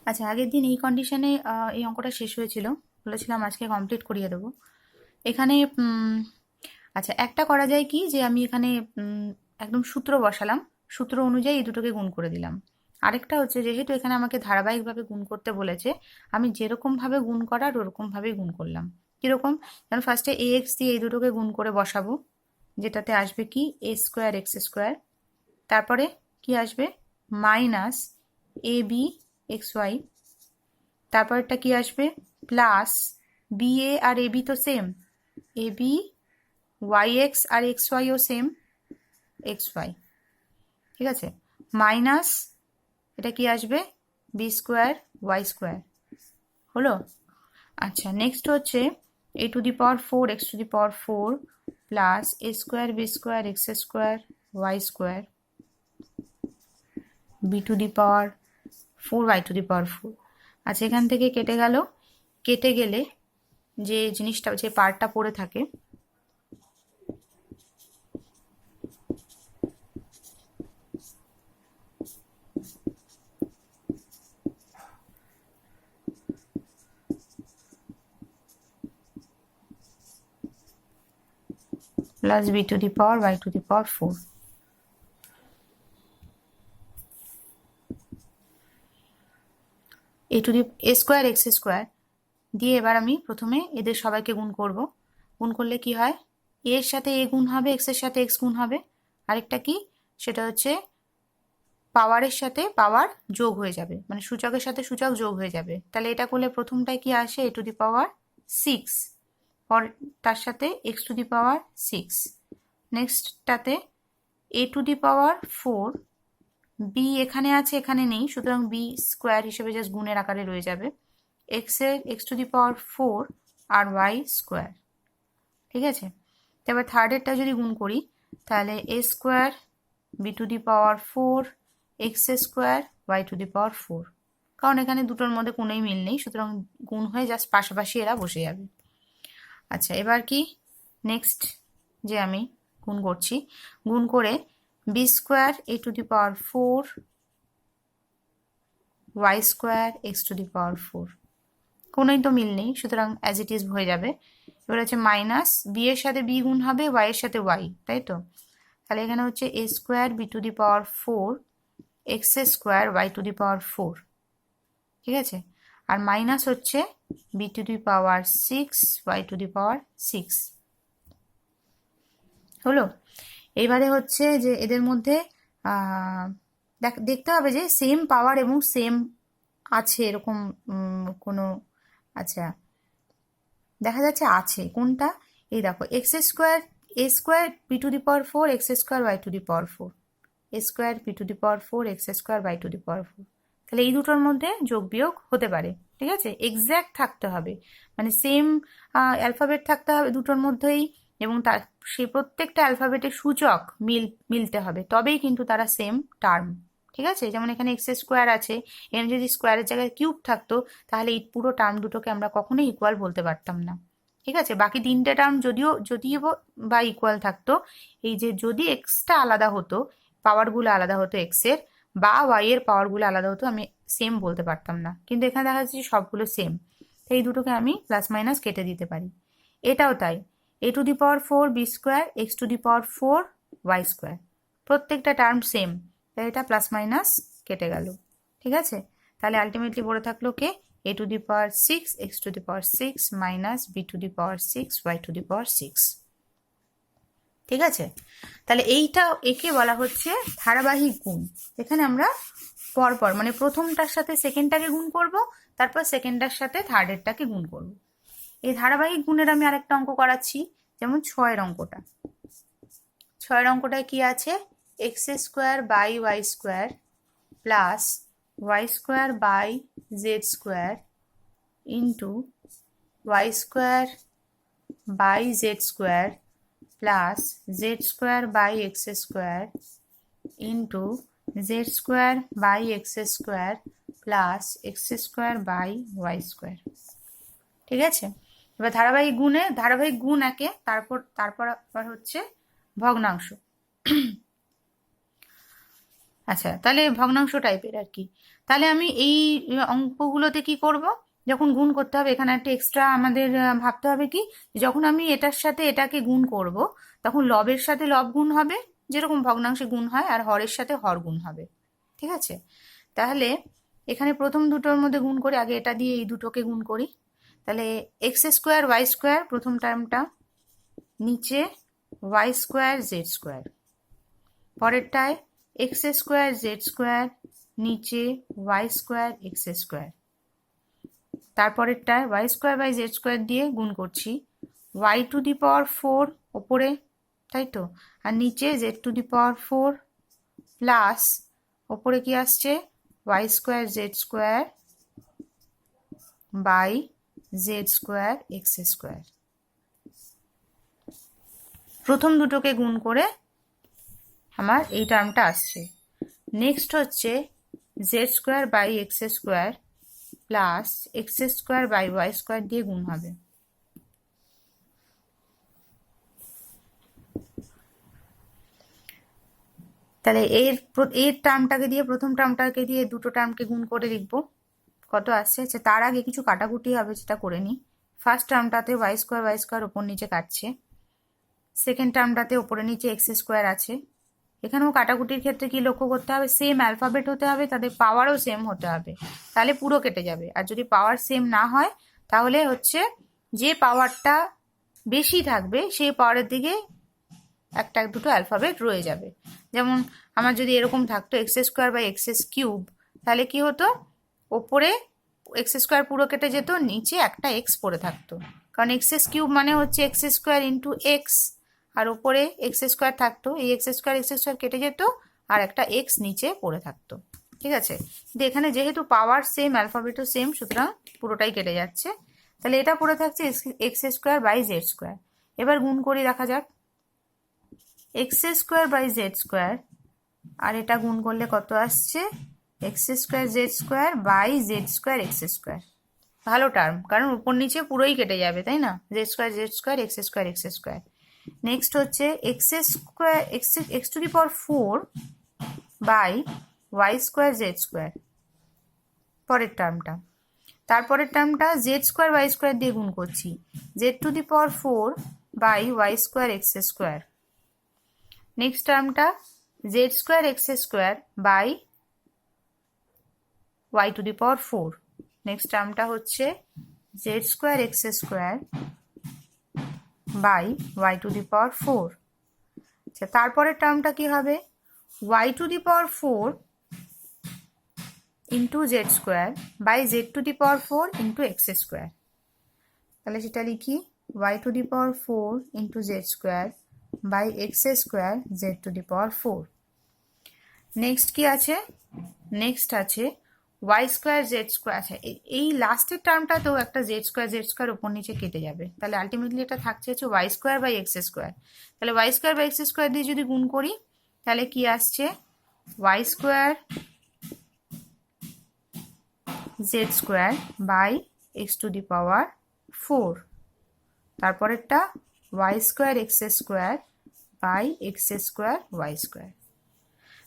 আচ্ছা, আগের দিন এই কন্ডিশনে এই অঙ্কটা শেষ হয়েছিল, বলেছিলাম আজকে কমপ্লিট করিয়ে দেবো। এখানে আচ্ছা, একটা করা যায় কি, যে আমি এখানে একদম সূত্র বসালাম, সূত্র অনুযায়ী এই দুটোকে গুণ করে দিলাম। আরেকটা হচ্ছে, যেহেতু এখানে আমাকে ধারাবাহিকভাবে গুণ করতে বলেছে, আমি যেরকমভাবে গুণ করার ওরকমভাবেই গুণ করলাম। কীরকম? যেমন ফার্স্টে এ এক্স দিয়ে এই দুটোকে গুণ করে বসাবো, যেটাতে আসবে কি এ স্কোয়ার এক্স স্কোয়ার। তারপরে কি আসবে? Minus A B X Y. তারপরটা কি আসবে? প্লাস বি এ আর এ বি তো same, A B Y X আর এক্স ওয়াইও সেম, এক্স ওয়াই। ঠিক আছে, মাইনাস এটা কি আসবে? B square Y square. হলো? আচ্ছা, নেক্সট হচ্ছে A to the power four X to the power four plus A square B square X square Y square, B to the power four Y to the power four. আচ্ছা, এখান থেকে কেটে গেল। কেটে গেলে যে জিনিসটা, যে পার্টটা পড়ে থাকে, plus B to the power Y to the power four. A to the A square X square দিয়ে এবার আমি প্রথমে এদের সবাইকে গুণ করব। গুণ করলে কি হয়? এর সাথে এ গুণ হবে, এক্স এর সাথে এক্স গুণ হবে। আরেকটা কি, সেটা হচ্ছে পাওয়ারের সাথে পাওয়ার যোগ হয়ে যাবে, মানে সূচকের সাথে সূচক যোগ হয়ে যাবে। তাহলে এটা করলে প্রথমটায় কি আসে? এ টু দি পাওয়ার সিক্স, পর তার সাথে X to the power six. নেক্সটটাতে A to the power four, B এখানে আছে এখানে নেই, সুতরাং বি স্কোয়ার হিসেবে জাস্ট গুণের আকারে রয়ে যাবে, X to the power four আর ওয়াই স্কোয়ার। ঠিক আছে, এবার থার্ডেরটা যদি গুণ করি, তাহলে A square B to the power four X square Y to the power four. কারণ এখানে দুটোর মধ্যে কোনোই মিল নেই, সুতরাং গুণ হয়ে জাস্ট পাশাপাশি এরা বসে যাবে। আচ্ছা, এবার কি নেক্সট যে আমি গুণ করছি, গুণ করে B square A to the power four Y square X to the power four, কোনোই তো মিল নেই, সুতরাং অ্যাজ ইট ইজ হয়ে যাবে। এবার হচ্ছে মাইনাস বি এর সাথে বি গুণ হবে, ওয়াই এর সাথে ওয়াই, তাই তো? তাহলে এখানে হচ্ছে A square B to the power four X square Y to the power four. ঠিক আছে, আর মাইনাস হচ্ছে B to the power six Y to the power six. হলো? এইবারে হচ্ছে যে এদের মধ্যে দেখতে হবে যে সেম পাওয়ার এবং সেম আছে এরকম কোনো, আচ্ছা দেখা যাচ্ছে আছে কোনটা, এই দেখো X square A square B to the power four X square Y to the power four, A square B to the power four X square Y to the power four. তাহলে এই দুটোর মধ্যে যোগ বিয়োগ হতে পারে। ঠিক আছে, এক্স্যাক্ট থাকতে হবে, মানে সেম অ্যালফাবেট থাকতে হবে দুটোর মধ্যেই, এবং তার সেই প্রত্যেকটা অ্যালফাবেটের সূচক মিলতে হবে, তবেই কিন্তু তারা সেম টার্ম। ঠিক আছে, যেমন এখানে এক্স স্কোয়ার আছে, এখানে যদি স্কোয়ারের জায়গায় কিউব থাকতো, তাহলে এই পুরো টার্ম দুটোকে আমরা কখনোই ইকুয়াল বলতে পারতাম না। ঠিক আছে, বাকি তিনটে টার্ম যদিও বা ইকুয়াল থাকতো, এই যে যদি এক্সটা আলাদা হতো, পাওয়ারগুলো আলাদা হতো এক্সের, বা ওয়াই এর পাওয়ারগুলো আলাদা হতো, আমি সেম বলতে পারতাম না। কিন্তু এখানে দেখা যাচ্ছে সবগুলো সেম, এই দুটোকে আমি প্লাস মাইনাস কেটে দিতে পারি। এটাও তাই, A to the power four B square X to the power four Y square, প্রত্যেকটা টার্ম সেম, তাই এটা প্লাস মাইনাস কেটে গেল। ঠিক আছে, তাহলে আলটিমেটলি পড়ে থাকলো কে? A to the power six X to the power six minus B to the power six Y to the power six. ঠিক আছে, তাহলে এইটা একে বলা হচ্ছে ধারাবাহিক গুণ। এখানে আমরা পরপর মানে প্রথমটার সাথে সেকেন্ডটাকে গুণ করব, তারপর সেকেন্ডটার সাথে থার্ডেরটাকে গুণ করব। এই ধারাবাহিক গুণের আমি আরেকটা অঙ্ক করাচ্ছি, যেমন ছয়ের অঙ্কটা। ছয়ের অঙ্কটায় কি আছে? X square by Y square plus Y square by Z square into Y square by Z square plus Z square by X square into Z square by X square plus X square by Y square. ঠিক আছে, এবার ধারাবাহিক গুণ একে, তারপর আবার হচ্ছে ভগ্নাংশ। আচ্ছা, তাহলে ভগ্নাংশ টাইপের আর কি। তাহলে আমি এই অঙ্কগুলোতে কি করব, যখন গুণ করতে হবে এখানে একটা এক্সট্রা আমাদের ভাবতে হবে কি, যখন আমি এটার সাথে এটাকে গুণ করব তখন লবের সাথে লব গুণ হবে, যেরকম ভগ্নাংশে গুণ হয়, আর হরের সাথে হর গুণ হবে। ঠিক আছে, তাহলে এখানে প্রথম দুটোর মধ্যে গুণ করে আগে এটা দিয়ে এই দুটোকে গুণ করি। তাহলে এক্স স্কোয়ার ওয়াই স্কোয়ার প্রথম টার্মটা, নিচে ওয়াই স্কোয়ার জেড স্কোয়ার, পরেরটায় এক্স স্কোয়ার জেড স্কোয়ার, নিচে ওয়াই স্কোয়ার এক্স স্কোয়ার, তারপরেরটায় Y square by Z square দিয়ে গুণ করছি, ওয়াই টু দি পাওয়ার 4 ওপরে, তাই তো, আর নিচে Z to the power 4 plus ওপরে কি আসছে Y square Z square by Z square X square. প্রথম দুটোকে গুণ করে আমার এই টার্মটা আসছে। নেক্সট হচ্ছে Z square by X square plus X square by Y square দিয়ে গুণ হবে। তাহলে এর টার্মটাকে দিয়ে প্রথম টার্মটাকে দিয়ে দুটো টার্মকে গুণ করে লিখবো, কত আসছে। আচ্ছা, তার আগে কিছু কাটাকুটি হবে, সেটা করে নিই। ফার্স্ট টার্মটাতে ওয়াই স্কোয়ার ওপর নিচে কাটছে, সেকেন্ড টার্মটাতে ওপরে নিচে এক্স স্কোয়ার আছে। এখানেও কাটাকুটির ক্ষেত্রে কি লক্ষ্য করতে হবে, সেম অ্যালফাবেট হতে হবে, তাদের পাওয়ারও সেম হতে হবে, তাহলে পুরো কেটে যাবে। আর যদি পাওয়ার সেম না হয় তাহলে হচ্ছে যে পাওয়ারটা বেশি থাকবে সেই পাওয়ারের দিকে একটা দুটো অ্যালফাবেট রয়ে যাবে। যেমন আমার যদি এরকম থাকতো X square by X cube, তাহলে কি হতো, ওপরে এক্স স্কোয়ার পুরো কেটে যেত, নিচে একটা এক্স পড়ে থাকতো, কারণ এক্স কিউব মানে হচ্ছে এক্স স্কোয়ার ইন্টু এক্স, আর ওপরে এক্স স্কোয়ার থাকতো, এই এক্স স্কোয়ার কেটে যেত, আর একটা এক্স নিচে পড়ে থাকতো। ঠিক আছে, কিন্তু এখানে যেহেতু পাওয়ার সেম অ্যালফাবেটও সেম, সুতরাং পুরোটাই কেটে যাচ্ছে। তাহলে এটা পড়ে থাকছে X square by Z square. এবার গুণ করে দেখা যাক, X square by Z square, আর এটা গুণ করলে কত আসছে, X square Z square by Z square X square. ভালো টার্ম, কারণ উপর নিচে পুরোই কেটে যাবে, তাই না, Z square X square. Next হচ্ছে X square X to the power 4 by Y square Z square, পরের টার্মটা। তারপরের টার্মটা জেড স্কোয়ার ওয়াই স্কোয়ার দিয়ে গুণ করছি, Z to the power 4 by Y square X square. Next টার্মটা Z square X square by Y to the power 4। Next টার্মটা হচ্ছে Z square X square by Y to the power 4। আচ্ছা, তারপরের টার্মটা কি হবে, Y to the power 4 into Z square by Z to the power 4 into X square. তাহলে সেটা লিখি Y to the power 4 into Z square by X square Z to the power 4। Next কি আছে, নেক্সট আছে Y square Z square. আচ্ছা, এই লাস্টের টার্মটাতেও একটা জেড স্কোয়ার উপর নিচে কেটে যাবে, তাহলে আলটিমেটলি এটা থাকছে হচ্ছে Y square by X square. তাহলে Y square by X square দিয়ে যদি গুণ করি তাহলে কি আসছে, Y square Z square by X to the power 4, তারপরেরটা Y square X square by X square Y square.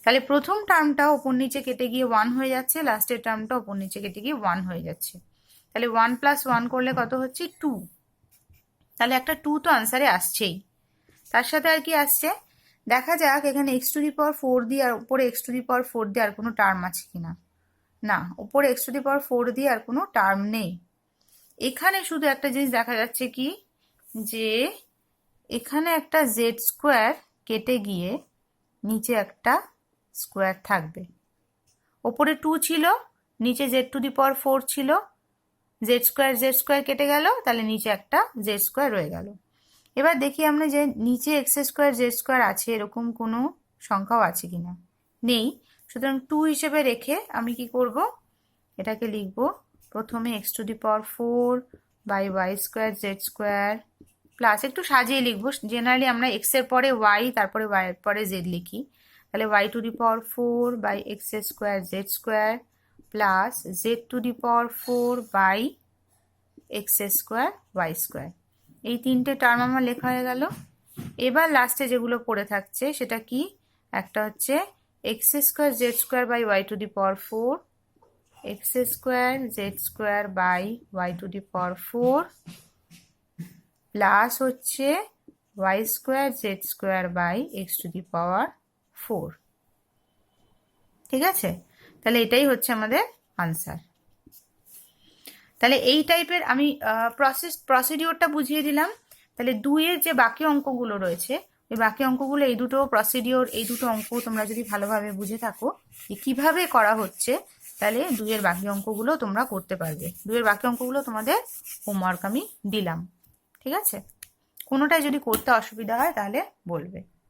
তাহলে প্রথম টার্মটা ওপর নিচে কেটে গিয়ে 1 হয়ে যাচ্ছে, লাস্টের টার্মটা ওপর নিচে কেটে গিয়ে 1 হয়ে যাচ্ছে। তাহলে 1 প্লাস 1 করলে কত হচ্ছে 2, তাহলে একটা 2 তো আনসারে আসছেই। তার সাথে আর কি আসছে দেখা যাক, এখানে এক্স টু দি পাওয়ার 4 দিয়ে আর উপরে এক্স টু দি পাওয়ার 4 দিয়ে আর কোনো টার্ম আছে কিনা। না, উপরে এক্স টু দি পাওয়ার 4 দিয়ে আর কোনো টার্ম নেই। এখানে শুধু একটা জিনিস দেখা যাচ্ছে কি, যে এখানে একটা জেড স্কোয়ার কেটে গিয়ে নিচে একটা স্কোয়ার থাকবে, ওপরে 2 ছিল, নিচে জেড টু দি পাওয়ার 4 ছিল, জেড স্কোয়ার কেটে গেল, তাহলে নিচে একটা জেড স্কোয়ার রয়ে গেল। এবার দেখি আমরা যে নিচে এক্স স্কোয়ার জেড স্কোয়ার আছে এরকম কোনো সংখ্যাও আছে কিনা, নেই। সুতরাং 2 হিসেবে রেখে আমি কি করব, এটাকে লিখব প্রথমে X to the power 4 by Y square Z square plus, একটু সাজিয়ে লিখবো, জেনারেলি আমরা এক্স এর পরে ওয়াই তারপরে ওয়াই এর পরে জেড লিখি, তাহলে Y to the power 4 by X square Z square plus Z to the power 4 by X square Y square. এই তিনটে টার্ম আমার লেখা হয়ে গেল। এবার লাস্টে যেগুলো পড়ে থাকছে সেটা কি, একটা হচ্ছে X square Z square by Y to the power 4, X square Z square by Y to the power 4 plus হচ্ছে Y square Z square by X to the power 4। ঠিক আছে, তাহলে এটাই হচ্ছে আমাদের আনসার। তাহলে এই টাইপের আমি প্রসিডিওরটা বুঝিয়ে দিলাম। তাহলে 2-এর যে বাকি অঙ্কগুলো রয়েছে, ওই বাকি অঙ্কগুলো এই দুটো প্রসিডিওর, এই দুটো অঙ্ক তোমরা যদি ভালোভাবে বুঝে থাকো যে কীভাবে করা হচ্ছে, তাহলে 2-এর বাকি অঙ্কগুলো তোমরা করতে পারবে। 2-এর বাকি অঙ্কগুলো তোমাদের হোমওয়ার্ক আমি দিলাম। ঠিক আছে, কোনোটাই যদি করতে অসুবিধা হয় তাহলে বলবে।